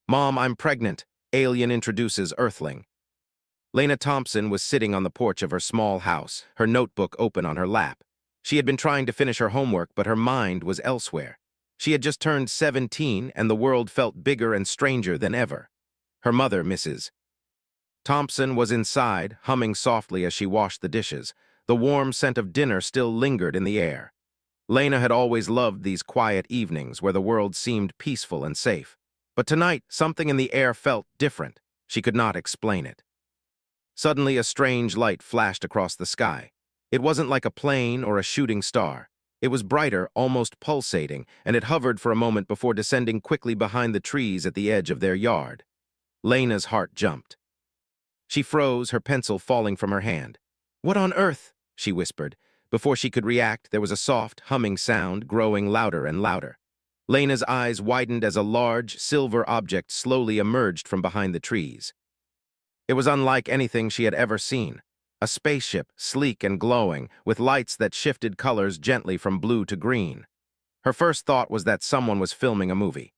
Mom, I'm pregnant. Alien introduces Earthling. Lena Thompson was sitting on the porch of her small house, her notebook open on her lap. She had been trying to finish her homework, but her mind was elsewhere. She had just turned 17, and the world felt bigger and stranger than ever. Her mother, Mrs. Thompson, was inside, humming softly as she washed the dishes. The warm scent of dinner still lingered in the air. Lena had always loved these quiet evenings where the world seemed peaceful and safe. But tonight, something in the air felt different. She could not explain it. Suddenly, a strange light flashed across the sky. It wasn't like a plane or a shooting star. It was brighter, almost pulsating, and it hovered for a moment before descending quickly behind the trees at the edge of their yard. Lena's heart jumped. She froze, her pencil falling from her hand. "What on earth?" she whispered. Before she could react, there was a soft, humming sound, growing louder and louder. Lena's eyes widened as a large, silver object slowly emerged from behind the trees. It was unlike anything she had ever seen. A spaceship, sleek and glowing, with lights that shifted colors gently from blue to green. Her first thought was that someone was filming a movie.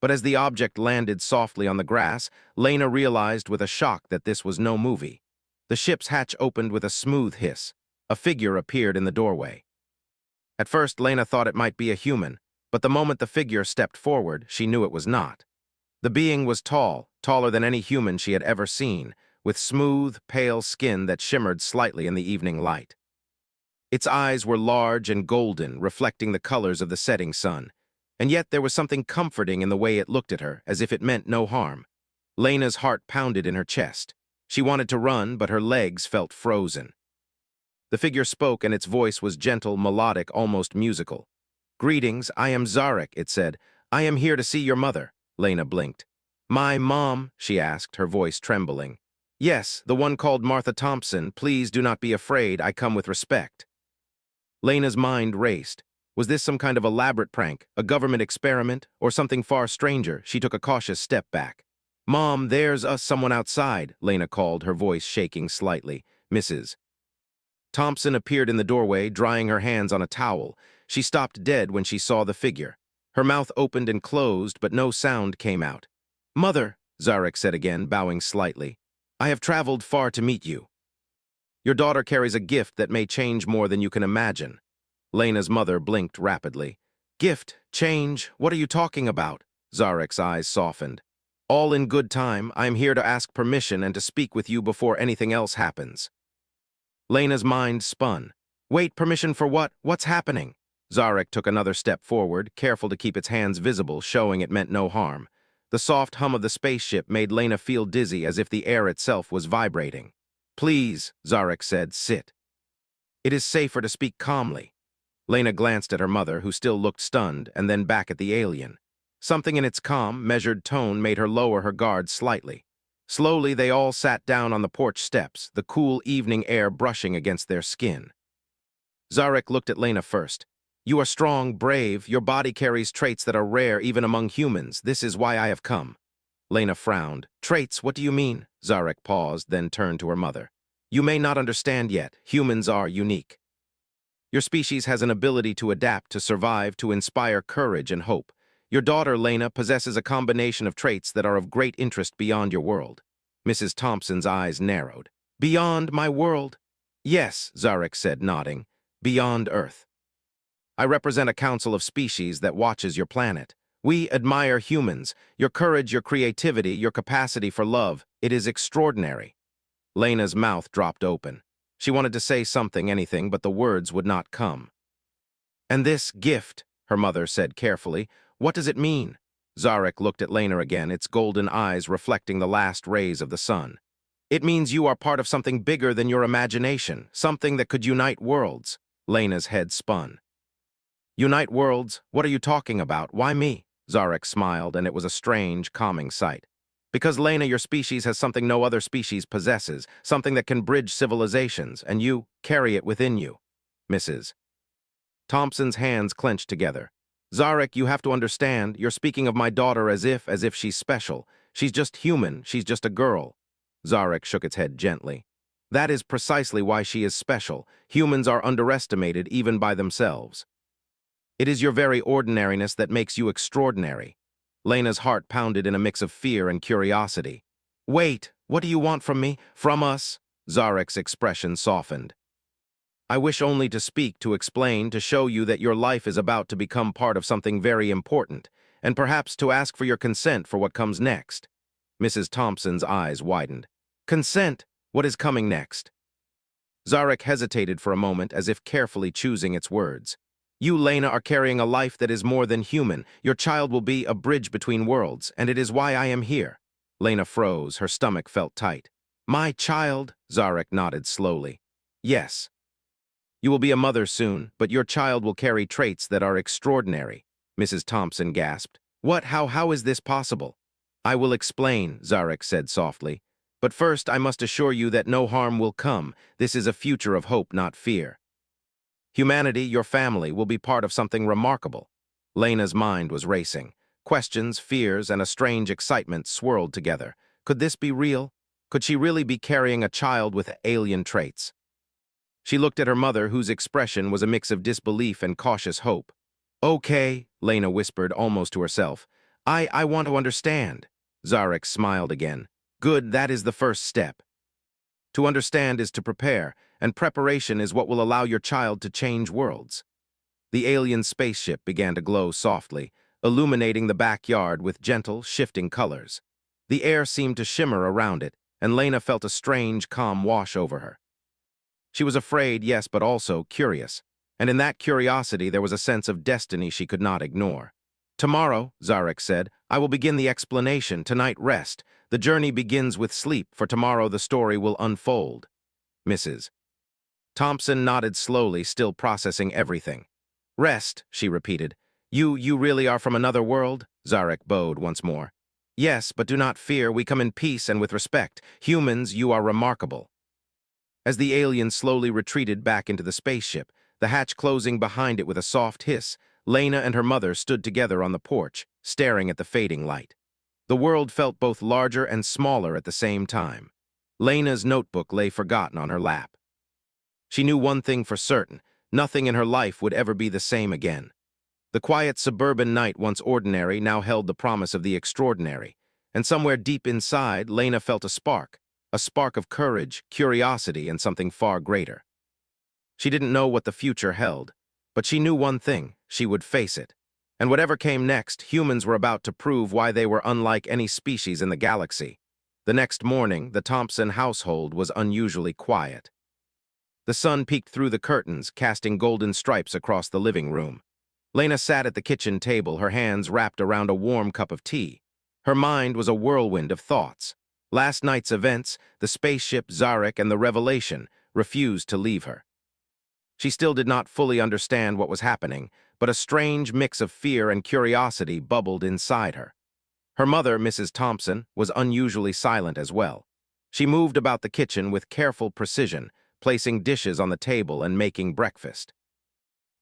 But as the object landed softly on the grass, Lena realized with a shock that this was no movie. The ship's hatch opened with a smooth hiss. A figure appeared in the doorway. At first, Lena thought it might be a human, but the moment the figure stepped forward, she knew it was not. The being was tall, taller than any human she had ever seen, with smooth, pale skin that shimmered slightly in the evening light. Its eyes were large and golden, reflecting the colors of the setting sun, and yet there was something comforting in the way it looked at her, as if it meant no harm. Lena's heart pounded in her chest. She wanted to run, but her legs felt frozen. The figure spoke, and its voice was gentle, melodic, almost musical. "Greetings, I am Zarek," it said. "I am here to see your mother." Lena blinked. "My mom?" she asked, her voice trembling. "Yes, the one called Martha Thompson. Please do not be afraid. I come with respect." Lena's mind raced. Was this some kind of elaborate prank, a government experiment, or something far stranger? She took a cautious step back. "Mom, there's someone outside," Lena called, her voice shaking slightly. "Mrs. Thompson appeared in the doorway, drying her hands on a towel. She stopped dead when she saw the figure. Her mouth opened and closed, but no sound came out. "Mother," Zarek said again, bowing slightly, "I have traveled far to meet you. Your daughter carries a gift that may change more than you can imagine." Lena's mother blinked rapidly. "Gift? Change? What are you talking about?" Zarek's eyes softened. "All in good time. I am here to ask permission and to speak with you before anything else happens." Lena's mind spun. "Wait, permission for what? What's happening?" Zarek took another step forward, careful to keep its hands visible, showing it meant no harm. The soft hum of the spaceship made Lena feel dizzy, as if the air itself was vibrating. "Please," Zarek said, "sit. It is safer to speak calmly." Lena glanced at her mother, who still looked stunned, and then back at the alien. Something in its calm, measured tone made her lower her guard slightly. Slowly, they all sat down on the porch steps, the cool evening air brushing against their skin. Zarek looked at Lena first. "You are strong, brave. Your body carries traits that are rare even among humans. This is why I have come." Lena frowned. "Traits, what do you mean?" Zarek paused, then turned to her mother. "You may not understand yet. Humans are unique. Your species has an ability to adapt, to survive, to inspire courage and hope. Your daughter, Lena, possesses a combination of traits that are of great interest beyond your world." Mrs. Thompson's eyes narrowed. "Beyond my world?" "Yes," Zarek said, nodding. "Beyond Earth. I represent a council of species that watches your planet. We admire humans, your courage, your creativity, your capacity for love. It is extraordinary." Lena's mouth dropped open. She wanted to say something, anything, but the words would not come. "And this gift," her mother said carefully, "what does it mean?" Zarek looked at Lena again, its golden eyes reflecting the last rays of the sun. "It means you are part of something bigger than your imagination, something that could unite worlds." Lena's head spun. "Unite worlds? What are you talking about? Why me?" Zarek smiled, and it was a strange, calming sight. "Because, Lena, your species has something no other species possesses, something that can bridge civilizations, and you carry it within you." Mrs. Thompson's hands clenched together. "Zarek, you have to understand, you're speaking of my daughter as if she's special. She's just human, she's just a girl." Zarek shook its head gently. "That is precisely why she is special. Humans are underestimated even by themselves. It is your very ordinariness that makes you extraordinary." Lena's heart pounded in a mix of fear and curiosity. Wait, what do you want from me? From us? Zarek's expression softened. I wish only to speak, to explain, to show you that your life is about to become part of something very important, and perhaps to ask for your consent for what comes next. Mrs. Thompson's eyes widened. Consent? What is coming next? Zarek hesitated for a moment, as if carefully choosing its words. You, Lena, are carrying a life that is more than human. Your child will be a bridge between worlds, and it is why I am here. Lena froze, her stomach felt tight. My child? Zarek nodded slowly. Yes. You will be a mother soon, but your child will carry traits that are extraordinary, Mrs. Thompson gasped. What? How is this possible? I will explain, Zarek said softly. But first, I must assure you that no harm will come. This is a future of hope, not fear. Humanity, your family, will be part of something remarkable. Lena's mind was racing. Questions, fears, and a strange excitement swirled together. Could this be real? Could she really be carrying a child with alien traits? She looked at her mother, whose expression was a mix of disbelief and cautious hope. Okay, Lena whispered almost to herself. I want to understand. Zarek smiled again. Good, that is the first step. To understand is to prepare, and preparation is what will allow your child to change worlds. The alien spaceship began to glow softly, illuminating the backyard with gentle, shifting colors. The air seemed to shimmer around it, and Lena felt a strange, calm wash over her. She was afraid, yes, but also curious, and in that curiosity there was a sense of destiny she could not ignore. Tomorrow, Zarek said, I will begin the explanation. Tonight, rest. The journey begins with sleep, for tomorrow the story will unfold. Mrs. Thompson nodded slowly, still processing everything. Rest, she repeated. You really are from another world? Zarek bowed once more. Yes, but do not fear, we come in peace and with respect. Humans, you are remarkable. As the alien slowly retreated back into the spaceship, the hatch closing behind it with a soft hiss, Lena and her mother stood together on the porch, staring at the fading light. The world felt both larger and smaller at the same time. Lena's notebook lay forgotten on her lap. She knew one thing for certain: nothing in her life would ever be the same again. The quiet suburban night, once ordinary, now held the promise of the extraordinary, and somewhere deep inside, Lena felt a spark of courage, curiosity, and something far greater. She didn't know what the future held, but she knew one thing: she would face it. And whatever came next, humans were about to prove why they were unlike any species in the galaxy. The next morning, the Thompson household was unusually quiet. The sun peeked through the curtains, casting golden stripes across the living room. Lena sat at the kitchen table, her hands wrapped around a warm cup of tea. Her mind was a whirlwind of thoughts. Last night's events, the spaceship, Zarek, and the revelation refused to leave her. She still did not fully understand what was happening, but a strange mix of fear and curiosity bubbled inside her. Her mother, Mrs. Thompson, was unusually silent as well. She moved about the kitchen with careful precision, placing dishes on the table and making breakfast.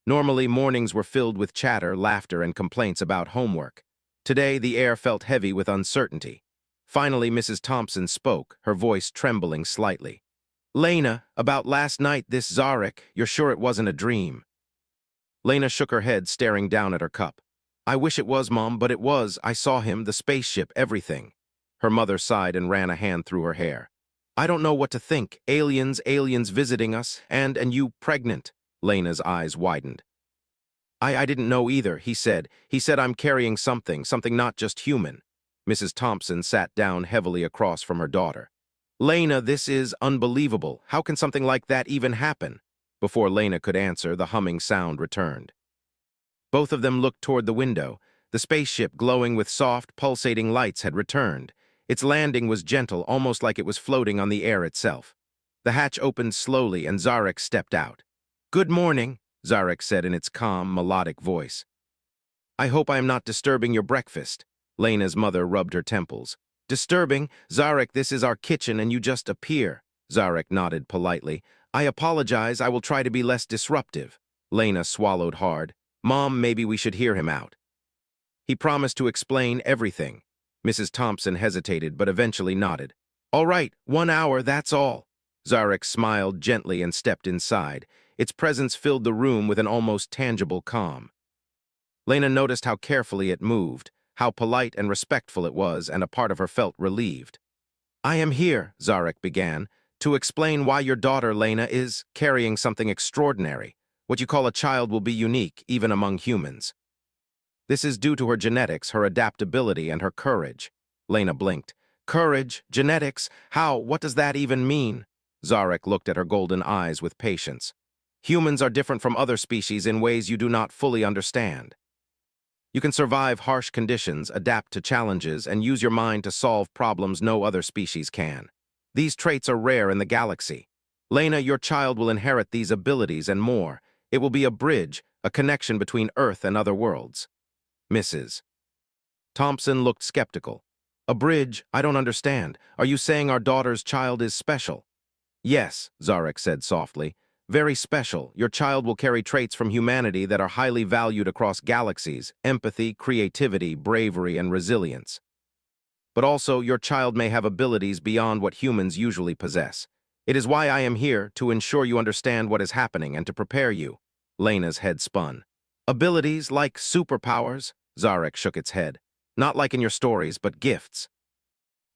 Normally, mornings were filled with chatter, laughter, and complaints about homework. Today, the air felt heavy with uncertainty. Finally, Mrs. Thompson spoke, her voice trembling slightly. Lena, about last night, this Zarek, you're sure it wasn't a dream? Lena shook her head, staring down at her cup. I wish it was, Mom, but it was. I saw him, the spaceship, everything. Her mother sighed and ran a hand through her hair. I don't know what to think. Aliens visiting us, and you pregnant. Lena's eyes widened. I didn't know either, he said. He said I'm carrying something not just human. Mrs. Thompson sat down heavily across from her daughter. Lena, this is unbelievable. How can something like that even happen? Before Lena could answer, the humming sound returned. Both of them looked toward the window. The spaceship, glowing with soft, pulsating lights, had returned. Its landing was gentle, almost like it was floating on the air itself. The hatch opened slowly, and Zarek stepped out. Good morning, Zarek said in its calm, melodic voice. I hope I am not disturbing your breakfast. Lena's mother rubbed her temples. Disturbing? Zarek, this is our kitchen and you just appear. Zarek nodded politely. I apologize, I will try to be less disruptive. Lena swallowed hard. Mom, maybe we should hear him out. He promised to explain everything. Mrs. Thompson hesitated, but eventually nodded. All right, 1 hour, that's all. Zarek smiled gently and stepped inside. Its presence filled the room with an almost tangible calm. Lena noticed how carefully it moved. How polite and respectful it was, and a part of her felt relieved. "I am here," Zarek began, "to explain why your daughter, Lena, is carrying something extraordinary. What you call a child will be unique, even among humans. This is due to her genetics, her adaptability, and her courage." Lena blinked. "Courage? Genetics? How? What does that even mean?" Zarek looked at her golden eyes with patience. "Humans are different from other species in ways you do not fully understand. You can survive harsh conditions, adapt to challenges, and use your mind to solve problems no other species can. These traits are rare in the galaxy. Lena, your child will inherit these abilities and more. It will be a bridge, a connection between Earth and other worlds." Mrs. Thompson looked skeptical. "A bridge? I don't understand. Are you saying our daughter's child is special?" "Yes," Zarek said softly. "Very special. Your child will carry traits from humanity that are highly valued across galaxies: empathy, creativity, bravery, and resilience. But also, your child may have abilities beyond what humans usually possess. It is why I am here, to ensure you understand what is happening and to prepare you." Lena's head spun. "Abilities like superpowers?" Zarek shook its head. "Not like in your stories, but gifts.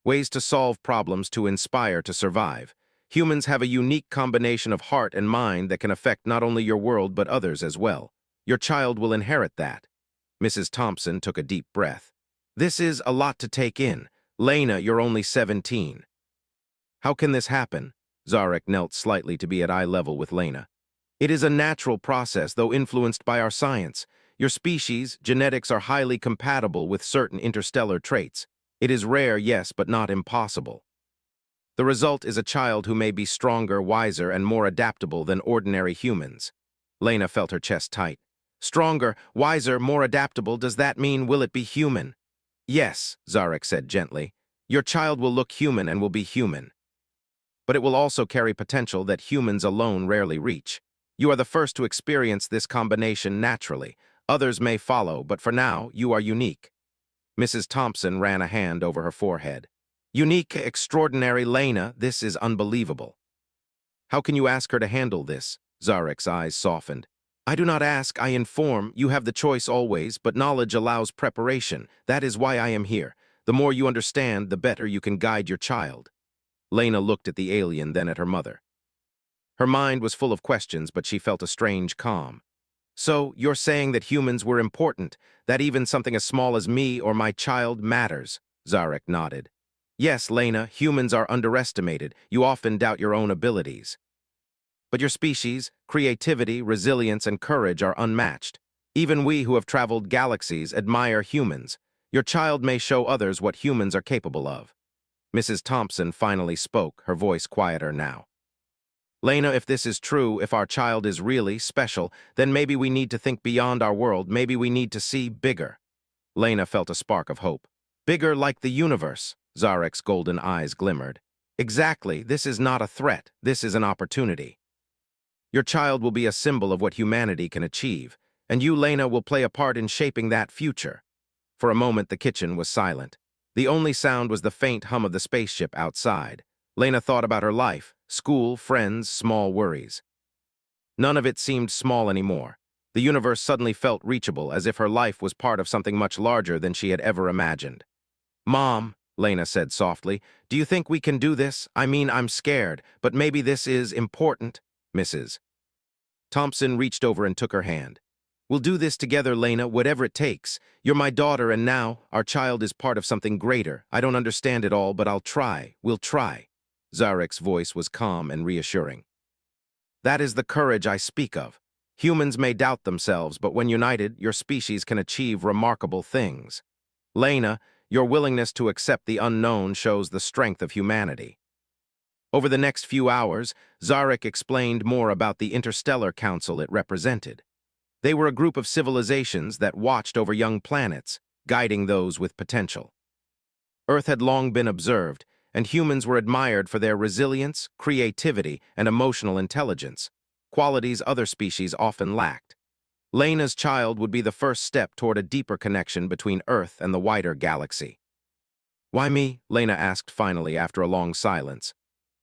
Ways to solve problems, to inspire, to survive. Humans have a unique combination of heart and mind that can affect not only your world but others as well. Your child will inherit that." Mrs. Thompson took a deep breath. "This is a lot to take in. Lena, you're only 17. How can this happen?" Zarek knelt slightly to be at eye level with Lena. "It is a natural process, though influenced by our science. Your species, genetics are highly compatible with certain interstellar traits. It is rare, yes, but not impossible. The result is a child who may be stronger, wiser, and more adaptable than ordinary humans." Lena felt her chest tight. "Stronger, wiser, more adaptable, does that mean will it be human?" "Yes," Zarek said gently. "Your child will look human and will be human. But it will also carry potential that humans alone rarely reach. You are the first to experience this combination naturally. Others may follow, but for now, you are unique." Mrs. Thompson ran a hand over her forehead. "Unique, extraordinary Lena, this is unbelievable." "How can you ask her to handle this?" Zarek's eyes softened. "I do not ask, I inform. You have the choice always, but knowledge allows preparation. That is why I am here. The more you understand, the better you can guide your child." Lena looked at the alien, then at her mother. Her mind was full of questions, but she felt a strange calm. "So, you're saying that humans were important, that even something as small as me or my child matters?" Zarek nodded. "Yes, Lena, humans are underestimated. You often doubt your own abilities. But your species, creativity, resilience, and courage are unmatched. Even we who have traveled galaxies admire humans. Your child may show others what humans are capable of." Mrs. Thompson finally spoke, her voice quieter now. "Lena, if this is true, if our child is really special, then maybe we need to think beyond our world. Maybe we need to see bigger." Lena felt a spark of hope. "Bigger like the universe." Zarek's golden eyes glimmered. "Exactly. This is not a threat. This is an opportunity. Your child will be a symbol of what humanity can achieve, and you, Lena, will play a part in shaping that future." For a moment, the kitchen was silent. The only sound was the faint hum of the spaceship outside. Lena thought about her life, school, friends, small worries. None of it seemed small anymore. The universe suddenly felt reachable, as if her life was part of something much larger than she had ever imagined. "Mom," Lena said softly, "do you think we can do this? I mean, I'm scared, but maybe this is important." Mrs. Thompson reached over and took her hand. "We'll do this together, Lena, whatever it takes. You're my daughter, and now our child is part of something greater. I don't understand it all, but I'll try. We'll try." Zarek's voice was calm and reassuring. "That is the courage I speak of. Humans may doubt themselves, but when united, your species can achieve remarkable things. Lena, your willingness to accept the unknown shows the strength of humanity." Over the next few hours, Zarek explained more about the Interstellar Council it represented. They were a group of civilizations that watched over young planets, guiding those with potential. Earth had long been observed, and humans were admired for their resilience, creativity, and emotional intelligence, qualities other species often lacked. Lena's child would be the first step toward a deeper connection between Earth and the wider galaxy. "Why me?" Lena asked finally after a long silence.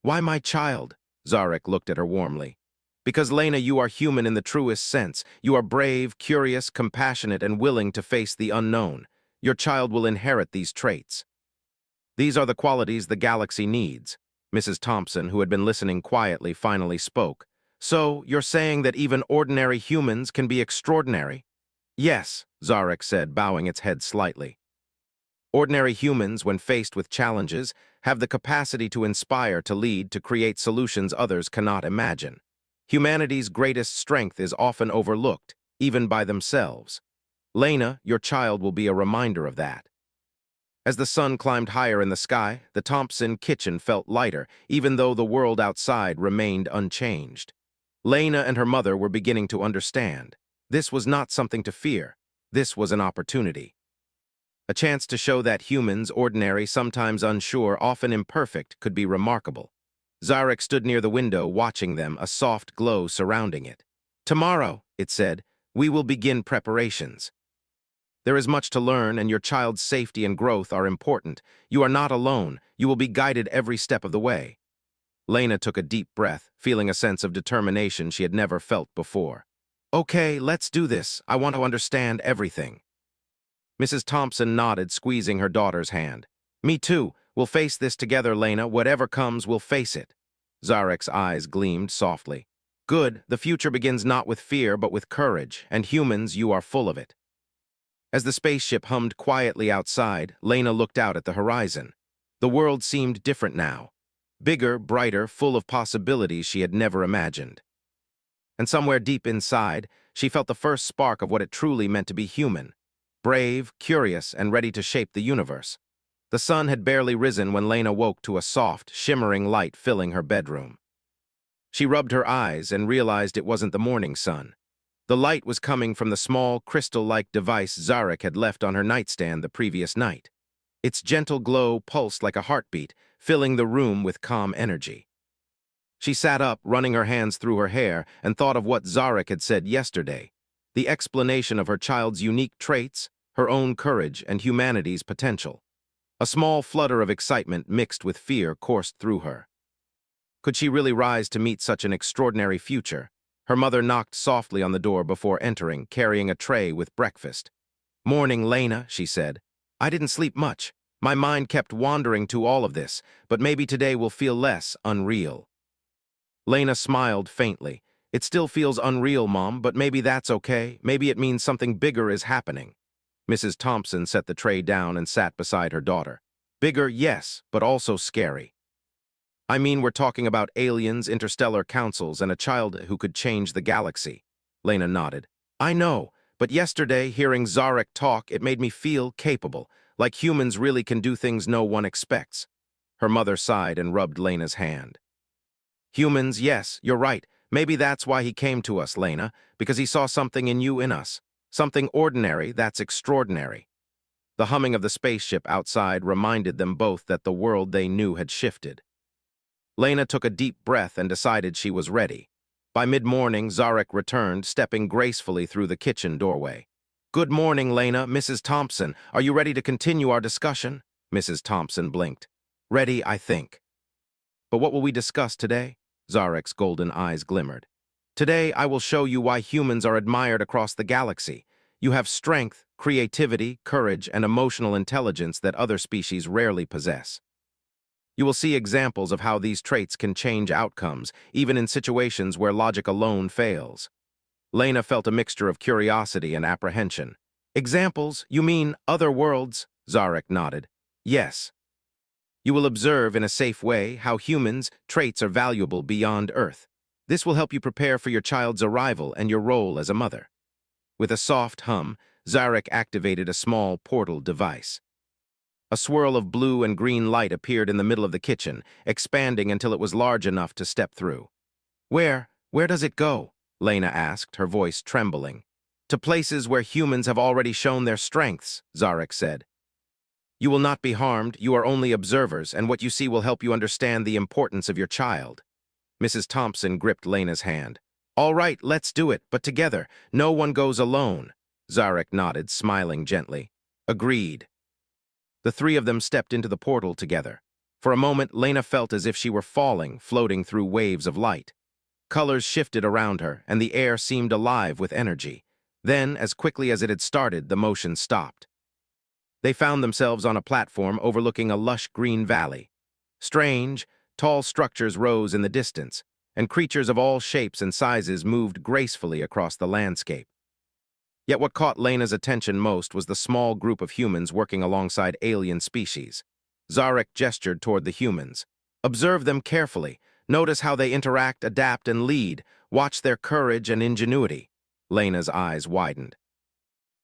"Why my child?" Zarek looked at her warmly. "Because, Lena, you are human in the truest sense. You are brave, curious, compassionate, and willing to face the unknown. Your child will inherit these traits. These are the qualities the galaxy needs. Mrs. Thompson, who had been listening quietly, finally spoke. So, you're saying that even ordinary humans can be extraordinary? Yes, Zarek said, bowing its head slightly. Ordinary humans, when faced with challenges, have the capacity to inspire, to lead, to create solutions others cannot imagine. Humanity's greatest strength is often overlooked, even by themselves. Lena, your child will be a reminder of that. As the sun climbed higher in the sky, the Thompson kitchen felt lighter, even though the world outside remained unchanged. Lena and her mother were beginning to understand. This was not something to fear. This was an opportunity. A chance to show that humans, ordinary, sometimes unsure, often imperfect, could be remarkable. Zarek stood near the window, watching them, a soft glow surrounding it. Tomorrow, it said, we will begin preparations. There is much to learn, and your child's safety and growth are important. You are not alone. You will be guided every step of the way. Lena took a deep breath, feeling a sense of determination she had never felt before. Okay, let's do this. I want to understand everything. Mrs. Thompson nodded, squeezing her daughter's hand. Me too. We'll face this together, Lena. Whatever comes, we'll face it. Zarek's eyes gleamed softly. Good. The future begins not with fear, but with courage, and humans, you are full of it. As the spaceship hummed quietly outside, Lena looked out at the horizon. The world seemed different now. Bigger, brighter, full of possibilities she had never imagined. And somewhere deep inside, she felt the first spark of what it truly meant to be human. Brave, curious, and ready to shape the universe. The sun had barely risen when Lena woke to a soft, shimmering light filling her bedroom. She rubbed her eyes and realized it wasn't the morning sun. The light was coming from the small, crystal-like device Zarek had left on her nightstand the previous night. Its gentle glow pulsed like a heartbeat, filling the room with calm energy. She sat up, running her hands through her hair, and thought of what Zarek had said yesterday. The explanation of her child's unique traits, her own courage, and humanity's potential. A small flutter of excitement mixed with fear coursed through her. Could she really rise to meet such an extraordinary future? Her mother knocked softly on the door before entering, carrying a tray with breakfast. Morning, Lena, she said. I didn't sleep much. My mind kept wandering to all of this, but maybe today will feel less unreal. Lena smiled faintly. It still feels unreal, Mom, but maybe that's okay. Maybe it means something bigger is happening. Mrs. Thompson set the tray down and sat beside her daughter. Bigger, yes, but also scary. I mean, we're talking about aliens, interstellar councils, and a child who could change the galaxy. Lena nodded. I know, but yesterday, hearing Zarek talk, it made me feel capable, like humans really can do things no one expects. Her mother sighed and rubbed Lena's hand. Humans, yes, you're right. Maybe that's why he came to us, Lena, because he saw something in you in us. Something ordinary that's extraordinary. The humming of the spaceship outside reminded them both that the world they knew had shifted. Lena took a deep breath and decided she was ready. By mid-morning, Zarek returned, stepping gracefully through the kitchen doorway. Good morning, Lena. Mrs. Thompson, are you ready to continue our discussion? Mrs. Thompson blinked. Ready, I think. But what will we discuss today? Zarek's golden eyes glimmered. Today, I will show you why humans are admired across the galaxy. You have strength, creativity, courage, and emotional intelligence that other species rarely possess. You will see examples of how these traits can change outcomes, even in situations where logic alone fails. Lena felt a mixture of curiosity and apprehension. Examples? You mean other worlds? Zarek nodded. Yes. You will observe in a safe way how humans' traits are valuable beyond Earth. This will help you prepare for your child's arrival and your role as a mother. With a soft hum, Zarek activated a small portal device. A swirl of blue and green light appeared in the middle of the kitchen, expanding until it was large enough to step through. Where does it go? Lena asked, her voice trembling. To places where humans have already shown their strengths, Zarek said. You will not be harmed, you are only observers, and what you see will help you understand the importance of your child. Mrs. Thompson gripped Lena's hand. All right, let's do it, but together. No one goes alone. Zarek nodded, smiling gently. Agreed. The three of them stepped into the portal together. For a moment, Lena felt as if she were falling, floating through waves of light. Colors shifted around her, and the air seemed alive with energy. Then, as quickly as it had started, the motion stopped. They found themselves on a platform overlooking a lush green valley. Strange, tall structures rose in the distance, and creatures of all shapes and sizes moved gracefully across the landscape. Yet what caught Lena's attention most was the small group of humans working alongside alien species. Zarek gestured toward the humans. Observe them carefully. Notice how they interact, adapt, and lead. Watch their courage and ingenuity. Lena's eyes widened.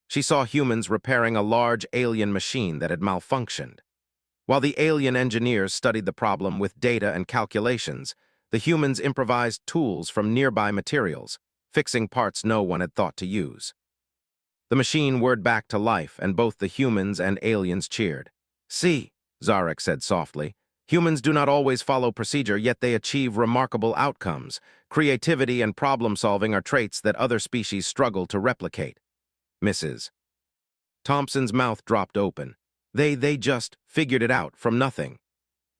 She saw humans repairing a large alien machine that had malfunctioned. While the alien engineers studied the problem with data and calculations, the humans improvised tools from nearby materials, fixing parts no one had thought to use. The machine whirred back to life, and both the humans and aliens cheered. "See," Zarek said softly, "humans do not always follow procedure, yet they achieve remarkable outcomes. Creativity and problem-solving are traits that other species struggle to replicate." Mrs. Thompson's mouth dropped open. They just figured it out from nothing.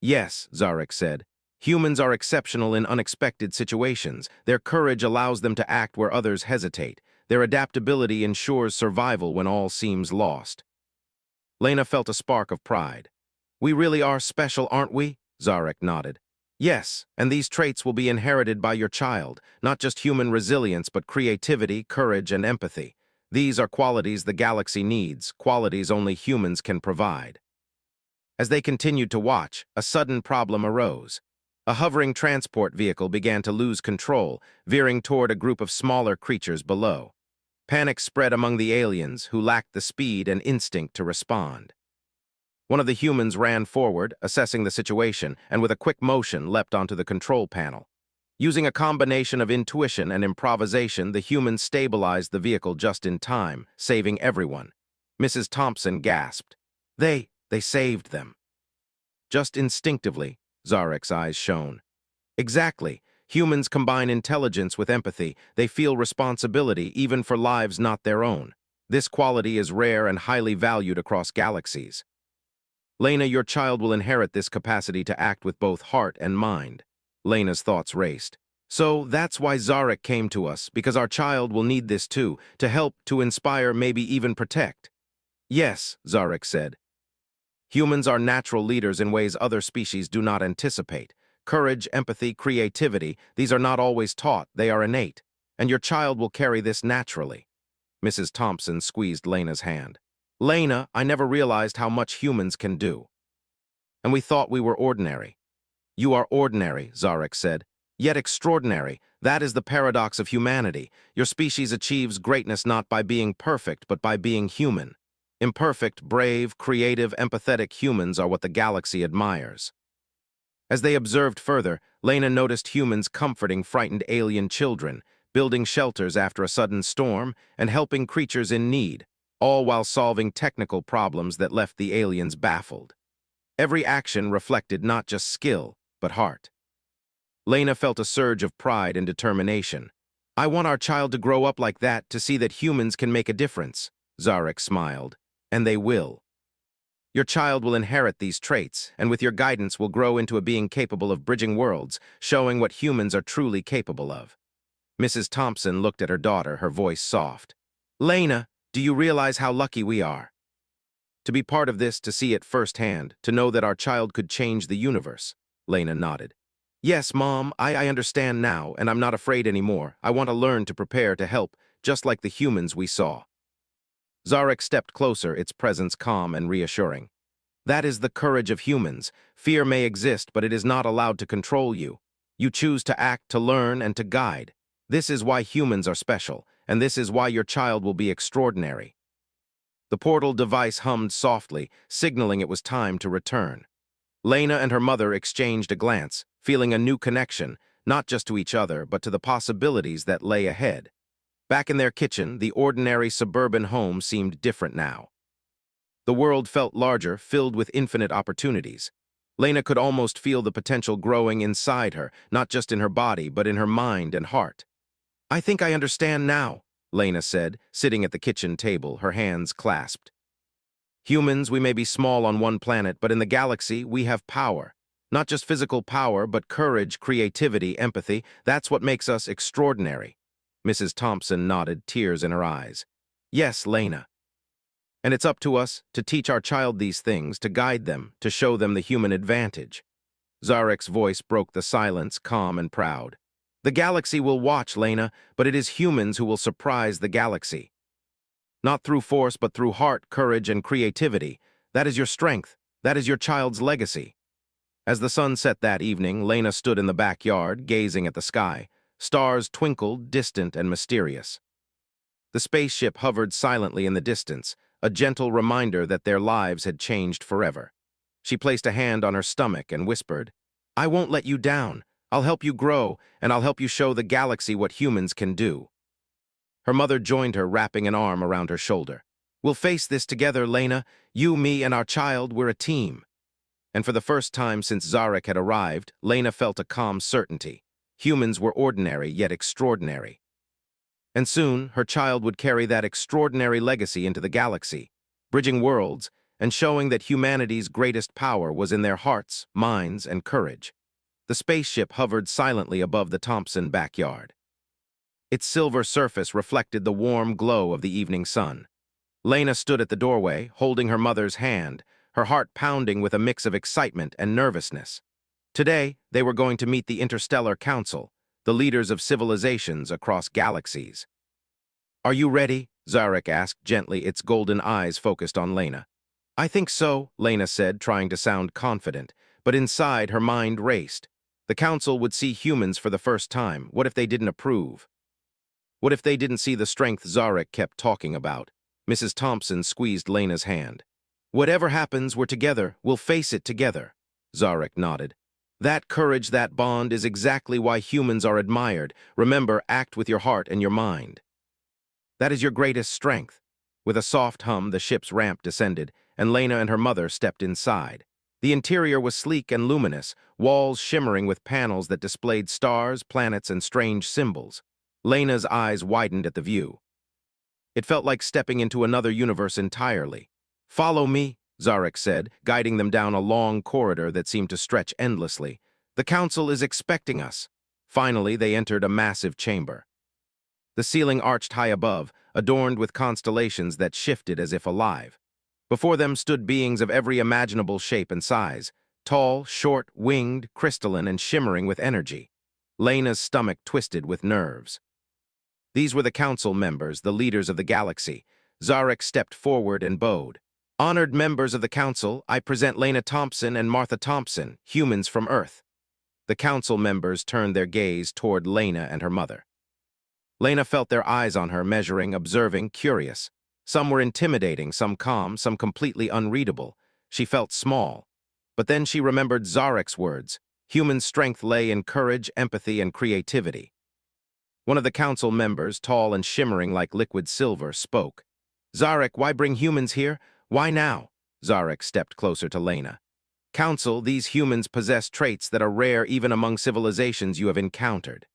"Yes," Zarek said. "Humans are exceptional in unexpected situations. Their courage allows them to act where others hesitate. Their adaptability ensures survival when all seems lost." Lena felt a spark of pride. "We really are special, aren't we?" Zarek nodded. "Yes, and these traits will be inherited by your child, not just human resilience, but creativity, courage, and empathy. These are qualities the galaxy needs, qualities only humans can provide." As they continued to watch, a sudden problem arose. A hovering transport vehicle began to lose control, veering toward a group of smaller creatures below. Panic spread among the aliens, who lacked the speed and instinct to respond. One of the humans ran forward, assessing the situation, and with a quick motion leapt onto the control panel. Using a combination of intuition and improvisation, the humans stabilized the vehicle just in time, saving everyone. Mrs. Thompson gasped. They saved them." Just instinctively, Zarek's eyes shone. "Exactly. Humans combine intelligence with empathy. They feel responsibility even for lives not their own. This quality is rare and highly valued across galaxies. Lena, your child will inherit this capacity to act with both heart and mind." Lena's thoughts raced. "So that's why Zarek came to us, because our child will need this too, to help, to inspire, maybe even protect." "Yes," Zarek said. "Humans are natural leaders in ways other species do not anticipate. Courage, empathy, creativity, these are not always taught, they are innate. And your child will carry this naturally." Mrs. Thompson squeezed Lena's hand. "Lena, I never realized how much humans can do. And we thought we were ordinary." "You are ordinary," Zarek said, "yet extraordinary. That is the paradox of humanity. Your species achieves greatness not by being perfect, but by being human. Imperfect, brave, creative, empathetic humans are what the galaxy admires." As they observed further, Lena noticed humans comforting frightened alien children, building shelters after a sudden storm, and helping creatures in need, all while solving technical problems that left the aliens baffled. Every action reflected not just skill, but heart. Lena felt a surge of pride and determination. "I want our child to grow up like that, to see that humans can make a difference." Zarek smiled. "And they will. Your child will inherit these traits, and with your guidance will grow into a being capable of bridging worlds, showing what humans are truly capable of." Mrs. Thompson looked at her daughter, her voice soft. "Lena, do you realize how lucky we are to be part of this, to see it firsthand, to know that our child could change the universe?" Lena nodded. "Yes, Mom, I understand now, and I'm not afraid anymore. I want to learn, to prepare, to help, just like the humans we saw." Zarek stepped closer, its presence calm and reassuring. "That is the courage of humans. Fear may exist, but it is not allowed to control you. You choose to act, to learn, and to guide. This is why humans are special, and this is why your child will be extraordinary." The portal device hummed softly, signaling it was time to return. Lena and her mother exchanged a glance, feeling a new connection, not just to each other, but to the possibilities that lay ahead. Back in their kitchen, the ordinary suburban home seemed different now. The world felt larger, filled with infinite opportunities. Lena could almost feel the potential growing inside her, not just in her body, but in her mind and heart. "I think I understand now," Lena said, sitting at the kitchen table, her hands clasped. "Humans, we may be small on one planet, but in the galaxy, we have power. Not just physical power, but courage, creativity, empathy. That's what makes us extraordinary." Mrs. Thompson nodded, tears in her eyes. "Yes, Lena." And it's up to us to teach our child these things, to guide them, to show them the human advantage. Zarek's voice broke the silence, calm and proud. The galaxy will watch, Lena, but it is humans who will surprise the galaxy. Not through force, but through heart, courage, and creativity. That is your strength. That is your child's legacy. As the sun set that evening, Lena stood in the backyard, gazing at the sky. Stars twinkled, distant and mysterious. The spaceship hovered silently in the distance, a gentle reminder that their lives had changed forever. She placed a hand on her stomach and whispered, "I won't let you down. I'll help you grow, and I'll help you show the galaxy what humans can do." Her mother joined her, wrapping an arm around her shoulder. "We'll face this together, Lena. You, me, and our child, we're a team." And for the first time since Zarek had arrived, Lena felt a calm certainty. Humans were ordinary, yet extraordinary. And soon, her child would carry that extraordinary legacy into the galaxy, bridging worlds and showing that humanity's greatest power was in their hearts, minds, and courage. The spaceship hovered silently above the Thompson backyard. Its silver surface reflected the warm glow of the evening sun. Lena stood at the doorway, holding her mother's hand, her heart pounding with a mix of excitement and nervousness. Today, they were going to meet the Interstellar Council, the leaders of civilizations across galaxies. "Are you ready?" Zarek asked gently, its golden eyes focused on Lena. "I think so," Lena said, trying to sound confident, but inside her mind raced. The council would see humans for the first time. What if they didn't approve? What if they didn't see the strength Zarek kept talking about? Mrs. Thompson squeezed Lena's hand. "Whatever happens, we're together. We'll face it together." Zarek nodded. "That courage, that bond, is exactly why humans are admired. Remember, act with your heart and your mind. That is your greatest strength." With a soft hum, the ship's ramp descended, and Lena and her mother stepped inside. The interior was sleek and luminous, walls shimmering with panels that displayed stars, planets, and strange symbols. Lena's eyes widened at the view. It felt like stepping into another universe entirely. "Follow me," Zarek said, guiding them down a long corridor that seemed to stretch endlessly. "The council is expecting us." Finally, they entered a massive chamber. The ceiling arched high above, adorned with constellations that shifted as if alive. Before them stood beings of every imaginable shape and size, tall, short, winged, crystalline, and shimmering with energy. Lena's stomach twisted with nerves. These were the council members, the leaders of the galaxy. Zarek stepped forward and bowed. "Honored members of the council, I present Lena Thompson and Martha Thompson, humans from Earth." The council members turned their gaze toward Lena and her mother. Lena felt their eyes on her, measuring, observing, curious. Some were intimidating, some calm, some completely unreadable. She felt small. But then she remembered Zarek's words. Human strength lay in courage, empathy, and creativity. One of the council members, tall and shimmering like liquid silver, spoke. "Zarek, why bring humans here? Why now?" Zarek stepped closer to Lena. "Council, these humans possess traits that are rare even among civilizations you have encountered.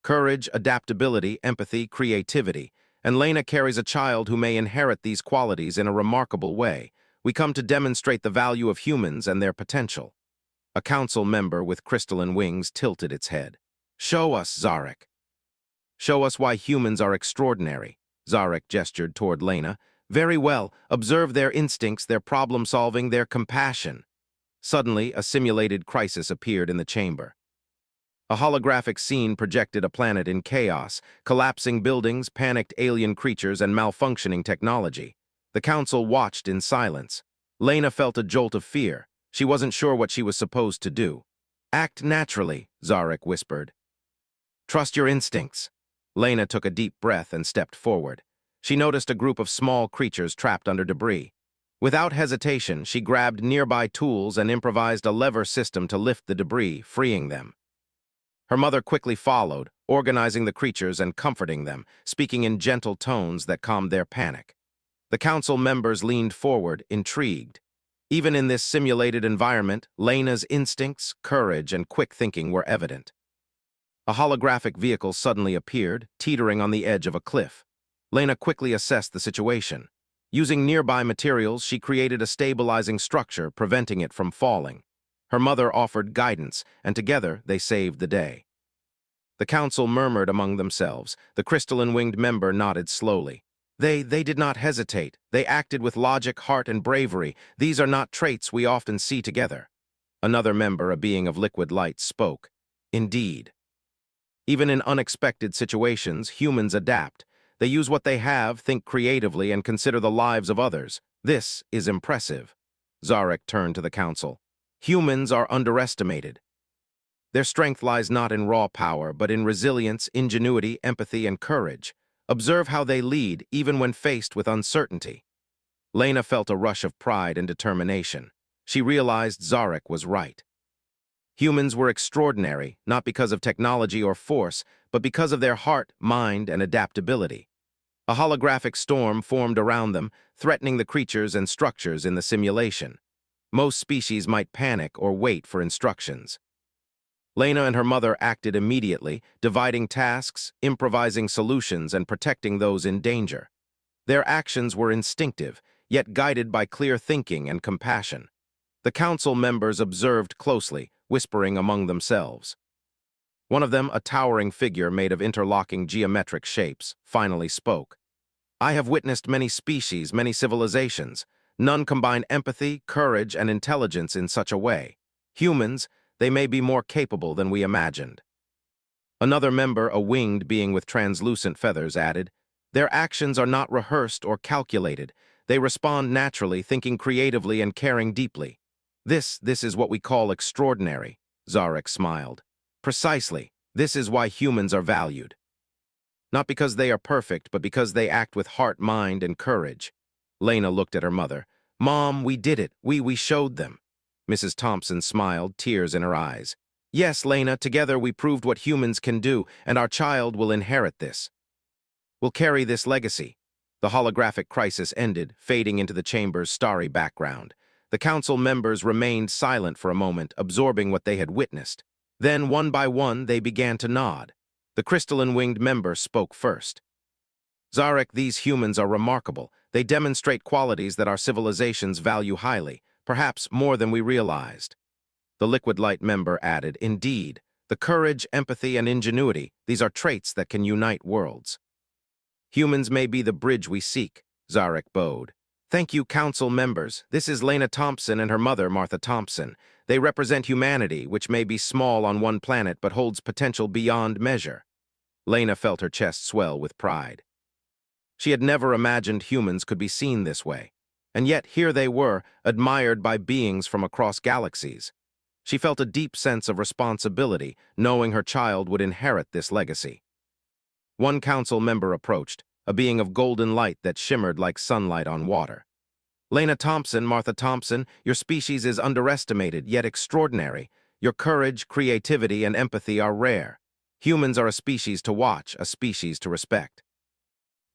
Courage, adaptability, empathy, creativity. And Lena carries a child who may inherit these qualities in a remarkable way. We come to demonstrate the value of humans and their potential." A council member with crystalline wings tilted its head. "Show us, Zarek." "Show us why humans are extraordinary." Zarek gestured toward Lena. "Very well. Observe their instincts, their problem-solving, their compassion." Suddenly, a simulated crisis appeared in the chamber. A holographic scene projected a planet in chaos, collapsing buildings, panicked alien creatures, and malfunctioning technology. The council watched in silence. Lena felt a jolt of fear. She wasn't sure what she was supposed to do. "Act naturally," Zarek whispered. "Trust your instincts." Lena took a deep breath and stepped forward. She noticed a group of small creatures trapped under debris. Without hesitation, she grabbed nearby tools and improvised a lever system to lift the debris, freeing them. Her mother quickly followed, organizing the creatures and comforting them, speaking in gentle tones that calmed their panic. The council members leaned forward, intrigued. Even in this simulated environment, Lena's instincts, courage, and quick thinking were evident. A holographic vehicle suddenly appeared, teetering on the edge of a cliff. Lena quickly assessed the situation. Using nearby materials, she created a stabilizing structure, preventing it from falling. Her mother offered guidance, and together they saved the day. The council murmured among themselves. The crystalline-winged member nodded slowly. They did not hesitate. They acted with logic, heart, and bravery. These are not traits we often see together. Another member, a being of liquid light, spoke. Indeed. Even in unexpected situations, humans adapt. They use what they have, think creatively, and consider the lives of others. This is impressive. Zarek turned to the council. Humans are underestimated. Their strength lies not in raw power, but in resilience, ingenuity, empathy, and courage. Observe how they lead, even when faced with uncertainty. Lena felt a rush of pride and determination. She realized Zarek was right. Humans were extraordinary, not because of technology or force, but because of their heart, mind, and adaptability. A holographic storm formed around them, threatening the creatures and structures in the simulation. Most species might panic or wait for instructions. Lena and her mother acted immediately, dividing tasks, improvising solutions, and protecting those in danger. Their actions were instinctive, yet guided by clear thinking and compassion. The council members observed closely, whispering among themselves. One of them, a towering figure made of interlocking geometric shapes, finally spoke. I have witnessed many species, many civilizations. None combine empathy, courage, and intelligence in such a way. Humans, they may be more capable than we imagined. Another member, a winged being with translucent feathers, added, their actions are not rehearsed or calculated. They respond naturally, thinking creatively and caring deeply. This is what we call extraordinary, Zarek smiled. Precisely, this is why humans are valued. Not because they are perfect, but because they act with heart, mind, and courage. Lena looked at her mother. Mom, we did it. We showed them. Mrs. Thompson smiled, tears in her eyes. Yes, Lena, together we proved what humans can do, and our child will inherit this. We'll carry this legacy. The holographic crisis ended, fading into the chamber's starry background. The council members remained silent for a moment, absorbing what they had witnessed. Then, one by one, they began to nod. The crystalline-winged member spoke first. Zarek, these humans are remarkable. They demonstrate qualities that our civilizations value highly, perhaps more than we realized. The liquid light member added, indeed, the courage, empathy, and ingenuity, these are traits that can unite worlds. Humans may be the bridge we seek, Zarek bowed. Thank you, council members. This is Lena Thompson and her mother, Martha Thompson. They represent humanity, which may be small on one planet but holds potential beyond measure. Lena felt her chest swell with pride. She had never imagined humans could be seen this way. And yet here they were, admired by beings from across galaxies. She felt a deep sense of responsibility, knowing her child would inherit this legacy. One council member approached, a being of golden light that shimmered like sunlight on water. Lena Thompson, Martha Thompson, your species is underestimated, yet extraordinary. Your courage, creativity, and empathy are rare. Humans are a species to watch, a species to respect.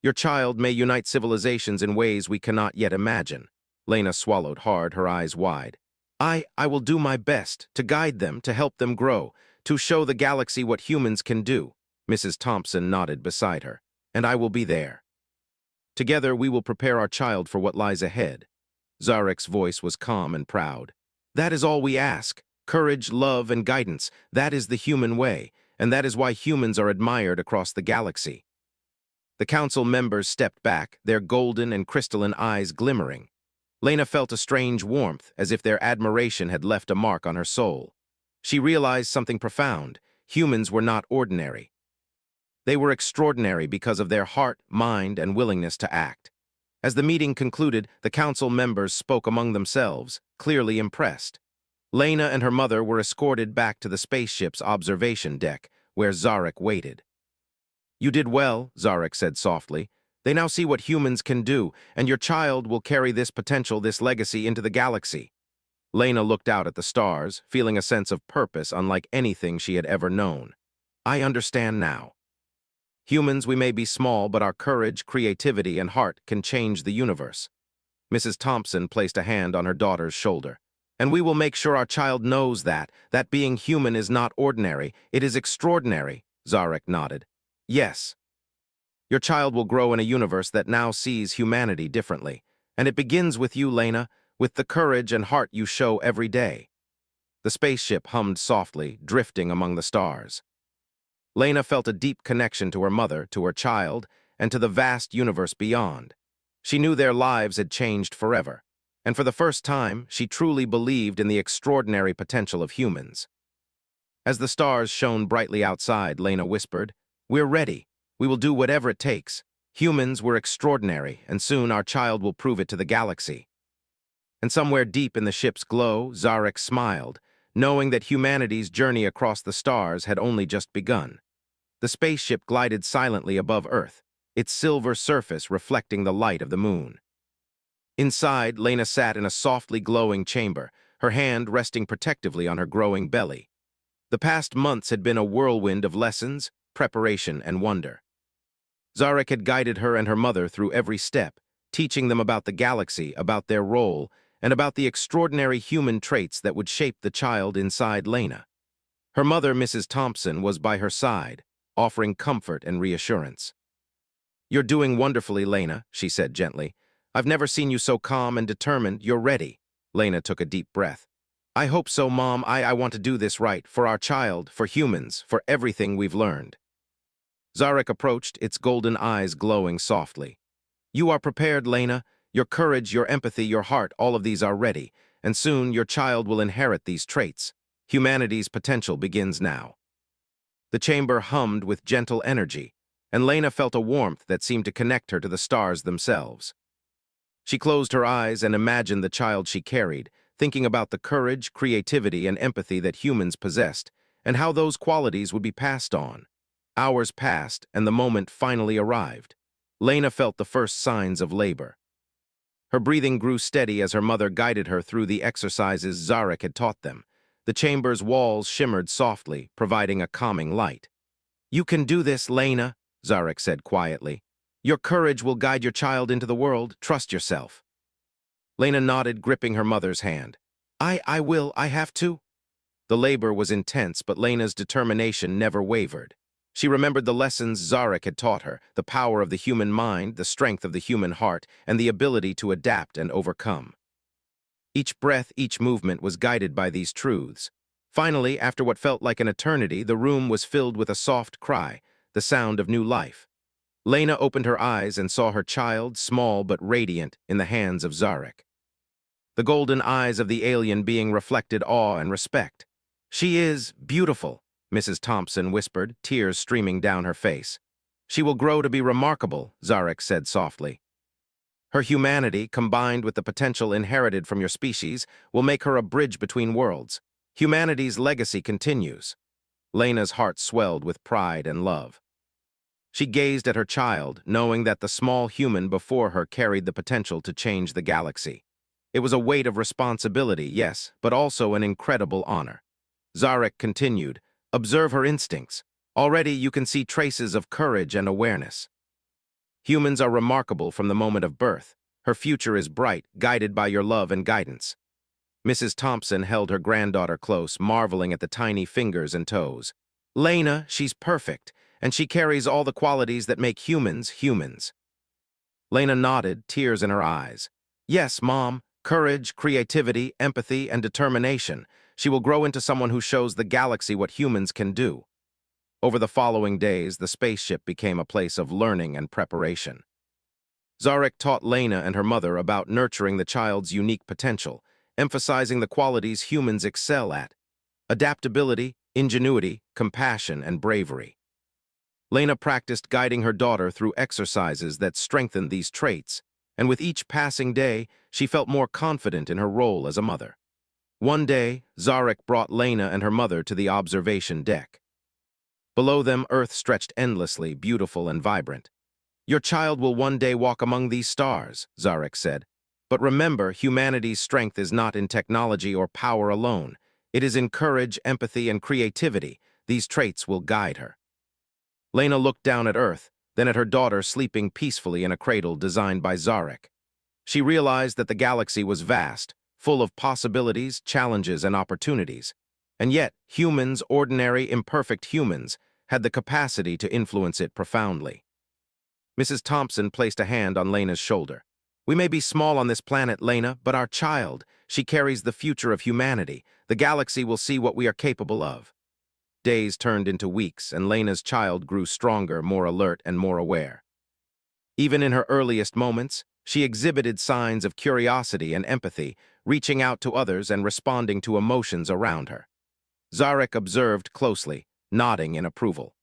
Your child may unite civilizations in ways we cannot yet imagine. Lena swallowed hard, her eyes wide. I will do my best to guide them, to help them grow, to show the galaxy what humans can do. Mrs. Thompson nodded beside her. And I will be there. Together we will prepare our child for what lies ahead. Zarek's voice was calm and proud. That is all we ask. Courage, love, and guidance. That is the human way, and that is why humans are admired across the galaxy. The council members stepped back, their golden and crystalline eyes glimmering. Lena felt a strange warmth, as if their admiration had left a mark on her soul. She realized something profound. Humans were not ordinary. They were extraordinary because of their heart, mind, and willingness to act. As the meeting concluded, the council members spoke among themselves, clearly impressed. Lena and her mother were escorted back to the spaceship's observation deck, where Zarek waited. You did well, Zarek said softly. They now see what humans can do, and your child will carry this potential, this legacy into the galaxy. Lena looked out at the stars, feeling a sense of purpose unlike anything she had ever known. I understand now. Humans, we may be small, but our courage, creativity, and heart can change the universe. Mrs. Thompson placed a hand on her daughter's shoulder. And we will make sure our child knows that being human is not ordinary, it is extraordinary, Zarek nodded. Yes. Your child will grow in a universe that now sees humanity differently. And it begins with you, Lena, with the courage and heart you show every day. The spaceship hummed softly, drifting among the stars. Lena felt a deep connection to her mother, to her child, and to the vast universe beyond. She knew their lives had changed forever, and for the first time, she truly believed in the extraordinary potential of humans. As the stars shone brightly outside, Lena whispered, "We're ready. We will do whatever it takes. Humans were extraordinary, and soon our child will prove it to the galaxy." And somewhere deep in the ship's glow, Zarek smiled, knowing that humanity's journey across the stars had only just begun. The spaceship glided silently above Earth, its silver surface reflecting the light of the moon. Inside, Lena sat in a softly glowing chamber, her hand resting protectively on her growing belly. The past months had been a whirlwind of lessons, preparation, and wonder. Zarek had guided her and her mother through every step, teaching them about the galaxy, about their role, and about the extraordinary human traits that would shape the child inside Lena. Her mother, Mrs. Thompson, was by her side, offering comfort and reassurance. "You're doing wonderfully, Lena," she said gently. "I've never seen you so calm and determined. You're ready." Lena took a deep breath. "I hope so, Mom. I want to do this right, for our child, for humans, for everything we've learned." Zarek approached, its golden eyes glowing softly. "You are prepared, Lena. Your courage, your empathy, your heart, all of these are ready, and soon your child will inherit these traits. Humanity's potential begins now." The chamber hummed with gentle energy, and Lena felt a warmth that seemed to connect her to the stars themselves. She closed her eyes and imagined the child she carried, thinking about the courage, creativity, and empathy that humans possessed, and how those qualities would be passed on. Hours passed, and the moment finally arrived. Lena felt the first signs of labor. Her breathing grew steady as her mother guided her through the exercises Zarek had taught them. The chamber's walls shimmered softly, providing a calming light. "You can do this, Lena," Zarek said quietly. "Your courage will guide your child into the world. Trust yourself." Lena nodded, gripping her mother's hand. I will. I have to." The labor was intense, but Lena's determination never wavered. She remembered the lessons Zarek had taught her, the power of the human mind, the strength of the human heart, and the ability to adapt and overcome. Each breath, each movement was guided by these truths. Finally, after what felt like an eternity, the room was filled with a soft cry, the sound of new life. Lena opened her eyes and saw her child, small but radiant, in the hands of Zarek. The golden eyes of the alien being reflected awe and respect. "She is beautiful," Mrs. Thompson whispered, tears streaming down her face. "She will grow to be remarkable," Zarek said softly. "Her humanity, combined with the potential inherited from your species, will make her a bridge between worlds. Humanity's legacy continues." Lena's heart swelled with pride and love. She gazed at her child, knowing that the small human before her carried the potential to change the galaxy. It was a weight of responsibility, yes, but also an incredible honor. Zarek continued, "Observe her instincts. Already you can see traces of courage and awareness. Humans are remarkable from the moment of birth. Her future is bright, guided by your love and guidance." Mrs. Thompson held her granddaughter close, marveling at the tiny fingers and toes. "Lena, she's perfect, and she carries all the qualities that make humans humans." Lena nodded, tears in her eyes. "Yes, Mom. Courage, creativity, empathy, and determination. She will grow into someone who shows the galaxy what humans can do." Over the following days, the spaceship became a place of learning and preparation. Zarek taught Lena and her mother about nurturing the child's unique potential, emphasizing the qualities humans excel at: adaptability, ingenuity, compassion, and bravery. Lena practiced guiding her daughter through exercises that strengthened these traits, and with each passing day, she felt more confident in her role as a mother. One day, Zarek brought Lena and her mother to the observation deck. Below them, Earth stretched endlessly, beautiful and vibrant. "Your child will one day walk among these stars," Zarek said. "But remember, humanity's strength is not in technology or power alone. It is in courage, empathy, and creativity. These traits will guide her." Lena looked down at Earth, then at her daughter sleeping peacefully in a cradle designed by Zarek. She realized that the galaxy was vast, full of possibilities, challenges, and opportunities. And yet, humans, ordinary, imperfect humans, had the capacity to influence it profoundly. Mrs. Thompson placed a hand on Lena's shoulder. "We may be small on this planet, Lena, but our child, she carries the future of humanity. The galaxy will see what we are capable of." Days turned into weeks, and Lena's child grew stronger, more alert, and more aware. Even in her earliest moments, she exhibited signs of curiosity and empathy, reaching out to others and responding to emotions around her. Zarek observed closely, nodding in approval.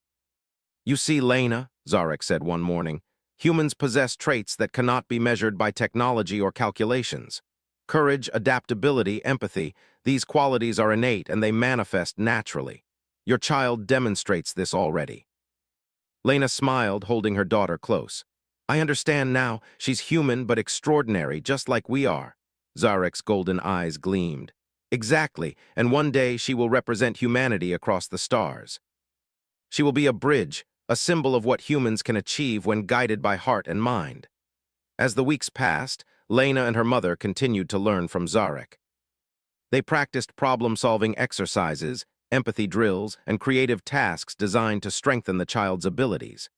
"You see, Lena," Zarek said one morning, "humans possess traits that cannot be measured by technology or calculations. Courage, adaptability, empathy, these qualities are innate and they manifest naturally. Your child demonstrates this already." Lena smiled, holding her daughter close. "I understand now. She's human but extraordinary, just like we are." Zarek's golden eyes gleamed. "Exactly, and one day she will represent humanity across the stars. She will be a bridge, a symbol of what humans can achieve when guided by heart and mind." As the weeks passed, Lena and her mother continued to learn from Zarek. They practiced problem-solving exercises, empathy drills, and creative tasks designed to strengthen the child's abilities.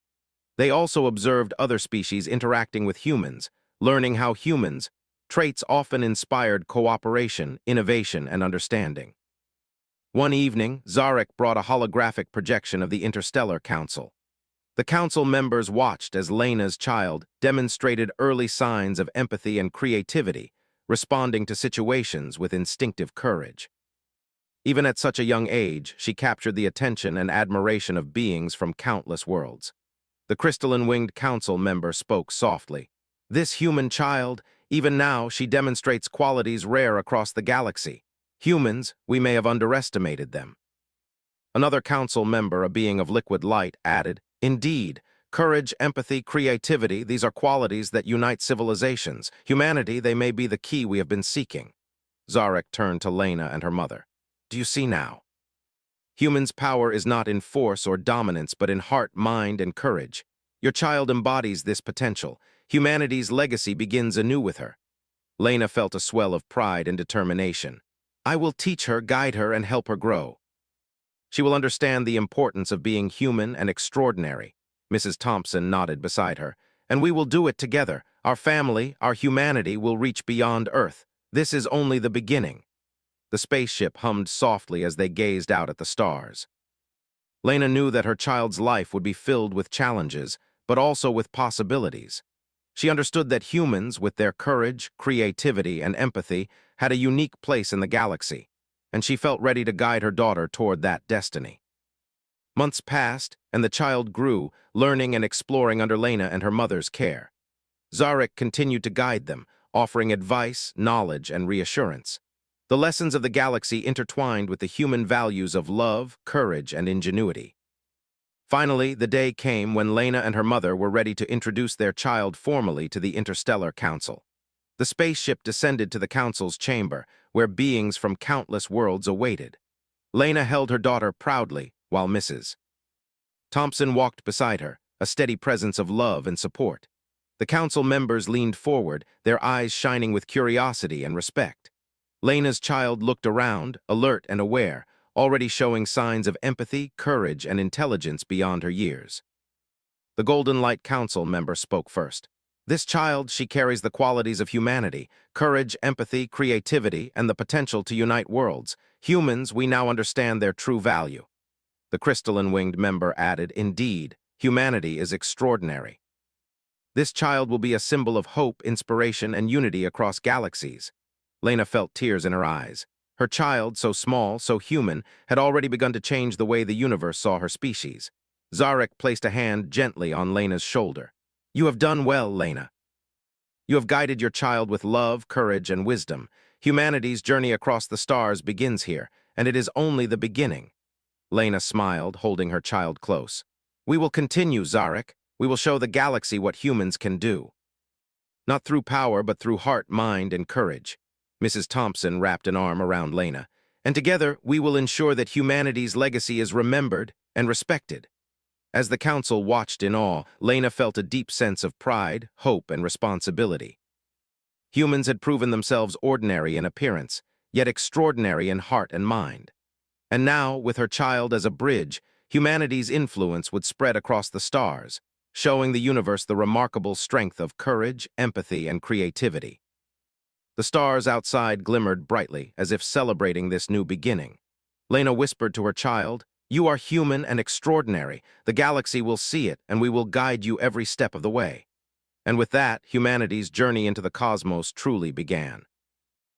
They also observed other species interacting with humans, learning how humans' traits often inspired cooperation, innovation, and understanding. One evening, Zarek brought a holographic projection of the Interstellar Council. The council members watched as Lena's child demonstrated early signs of empathy and creativity, responding to situations with instinctive courage. Even at such a young age, she captured the attention and admiration of beings from countless worlds. The crystalline-winged council member spoke softly. "This human child, even now, she demonstrates qualities rare across the galaxy. Humans, we may have underestimated them." Another council member, a being of liquid light, added, "Indeed, courage, empathy, creativity, these are qualities that unite civilizations. Humanity, they may be the key we have been seeking." Zarek turned to Lena and her mother. "Do you see now? Humans' power is not in force or dominance, but in heart, mind, and courage. Your child embodies this potential. Humanity's legacy begins anew with her." Lena felt a swell of pride and determination. "I will teach her, guide her, and help her grow. She will understand the importance of being human and extraordinary." Mrs. Thompson nodded beside her. "And we will do it together. Our family, our humanity will reach beyond Earth. This is only the beginning." The spaceship hummed softly as they gazed out at the stars. Lena knew that her child's life would be filled with challenges, but also with possibilities. She understood that humans, with their courage, creativity, and empathy, had a unique place in the galaxy, and she felt ready to guide her daughter toward that destiny. Months passed, and the child grew, learning and exploring under Lena and her mother's care. Zarek continued to guide them, offering advice, knowledge, and reassurance. The lessons of the galaxy intertwined with the human values of love, courage, and ingenuity. Finally, the day came when Lena and her mother were ready to introduce their child formally to the Interstellar Council. The spaceship descended to the council's chamber, where beings from countless worlds awaited. Lena held her daughter proudly, while Mrs. Thompson walked beside her, a steady presence of love and support. The council members leaned forward, their eyes shining with curiosity and respect. Lena's child looked around, alert and aware, already showing signs of empathy, courage, and intelligence beyond her years. The Golden Light Council member spoke first. "This child, she carries the qualities of humanity, courage, empathy, creativity, and the potential to unite worlds. Humans, we now understand their true value." The crystalline-winged member added, "Indeed, humanity is extraordinary. This child will be a symbol of hope, inspiration, and unity across galaxies." Lena felt tears in her eyes. Her child, so small, so human, had already begun to change the way the universe saw her species. Zarek placed a hand gently on Lena's shoulder. "You have done well, Lena. You have guided your child with love, courage, and wisdom. Humanity's journey across the stars begins here, and it is only the beginning." Lena smiled, holding her child close. "We will continue, Zarek. We will show the galaxy what humans can do. Not through power, but through heart, mind, and courage." Mrs. Thompson wrapped an arm around Lena. "And together, we will ensure that humanity's legacy is remembered and respected." As the council watched in awe, Lena felt a deep sense of pride, hope, and responsibility. Humans had proven themselves ordinary in appearance, yet extraordinary in heart and mind. And now, with her child as a bridge, humanity's influence would spread across the stars, showing the universe the remarkable strength of courage, empathy, and creativity. The stars outside glimmered brightly, as if celebrating this new beginning. Lena whispered to her child, "You are human and extraordinary. The galaxy will see it, and we will guide you every step of the way." And with that, humanity's journey into the cosmos truly began.